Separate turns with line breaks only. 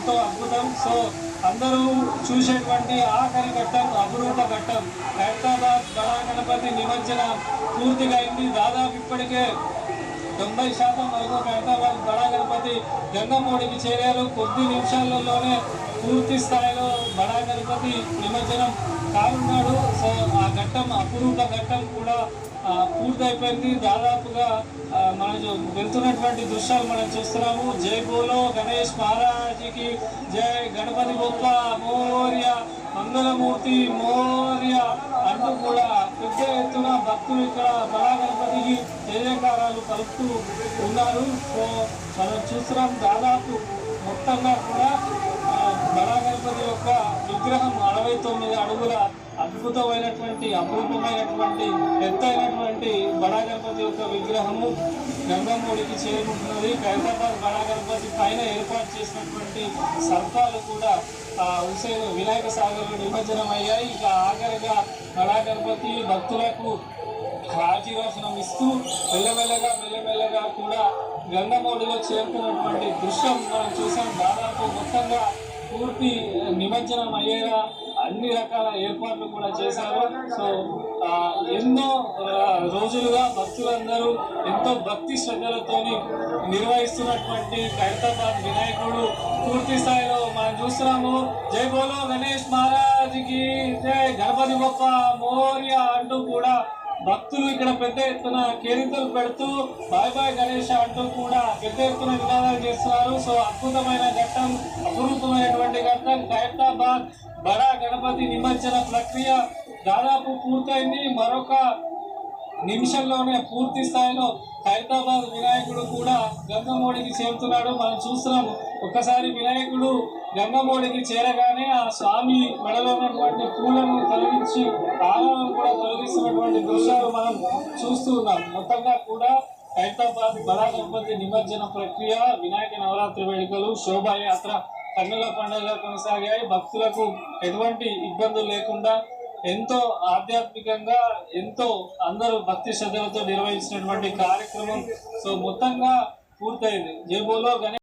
ఎంతో అద్భుతం. సో అందరూ చూసేటువంటి ఆఖరి ఘట్టం, అపురూప ఘట్టం. ఖైరతాబాద్ బడా గణపతి నిమజ్జనం పూర్తిగా అయింది. దాదాపు ఇప్పటికే 90% వరకు ఖైరతాబాద్ బడా గణపతి గంగమ్మోడికి చేరారు. కొద్ది నిమిషాలలోనే పూర్తి స్థాయిలో బడా గణపతి నిమజ్జనం కానున్నాడు. సో ఆ ఘట్టం, అపురూప ఘట్టం కూడా పూర్తయిపోయింది. దాదాపుగా మనం వెళ్తున్నటువంటి దృశ్యాలు మనం చూస్తున్నాము. జై బోలో గణేష్ మహారాజ్కి జై, గణపతి బొప్ప మోర్య, మంగళమూర్తి మోర్య అంటూ కూడా పెద్ద ఎత్తున భక్తులు ఇక్కడ బడా గణపతికి జయకారాలు పలుకుతూ ఉన్నారు. సో మనం చూస్తున్నాం దాదాపు మొత్తంగా కూడా బడా గణపతి యొక్క విగ్రహం 69 అడుగుల అద్భుతమైనటువంటి, అపురూపమైనటువంటి, ఎత్తైనటువంటి బడా గణపతి యొక్క విగ్రహము గంగమ్మోడికి చేరుకుంటున్నది. ఖైరతాబాద్ బడా గణపతి పైన ఏర్పాటు చేసినటువంటి సర్పాలు కూడా హుసేన్ వినాయక సాగర్లో నిమజ్జనం అయ్యాయి. ఇక ఆఖరిగా బడా గణపతి భక్తులకు రాజీరోషణం ఇస్తూ మెల్లమెల్లగా కూడా గంగమ్మోడిలో చేరుకున్నటువంటి దృశ్యం మనం చూసాం. దాదాపు మొత్తంగా పూర్తి నిమజ్జనం అయ్యేలా అన్ని రకాల ఏర్పాట్లు కూడా చేశారు. సో ఎన్నో రోజులుగా భక్తులందరూ ఎంతో భక్తి శ్రద్ధలతోని నిర్వహిస్తున్నటువంటి ఖైరతాబాద్ వినాయకుడు పూర్తి స్థాయిలో మనం చూస్తున్నాము. జై బోలో గణేష్ మహారాజ్కి జై, గణపతి బొప్ప మోర్య అంటూ కూడా భక్తులు ఇక్కడ పెద్ద ఎత్తున కేరింతలు పెడుతూ బాయ్ బాయ్ గణేష్ అంటూ కూడా పెద్ద ఎత్తున నినాదాలు చేస్తున్నారు. సో అద్భుతమైన ఘట్టం, అపురూపమైనటువంటి ఘట్టం. ఖైరతాబాద్ బడా గణపతి నిమజ్జన ప్రక్రియ దాదాపు పూర్తయింది. మరొక నిమిషంలోనే పూర్తి స్థాయిలో ఖైరతాబాద్ వినాయకుడు కూడా గంగమ్మోడికి చేరుతున్నాడు. మనం చూస్తున్నాము. ఒక్కసారి వినాయకుడు గంగమ్మోడికి చేరగానే ఆ స్వామి మెడలో ఉన్నటువంటి పూలను తొలగించి ఆలను కూడా తొలగిస్తున్నటువంటి దృశ్యాలు మనం చూస్తూ ఉన్నాం. మొత్తంగా కూడా ఖైరతాబాద్ బడా గణపతి నిమజ్జన ప్రక్రియ, వినాయక నవరాత్రి వేడుకలు, శోభాయాత్ర కన్నుల పండుగ కొనసాగాయి. భక్తులకు ఎటువంటి ఇబ్బందులు లేకుండా ఎంతో ఆధ్యాత్మికంగా, ఎంతో అందరూ భక్తి శ్రద్ధలతో నిర్వహించినటువంటి కార్యక్రమం సో మొత్తంగా పూర్తయింది. జై బోలో గణేష్.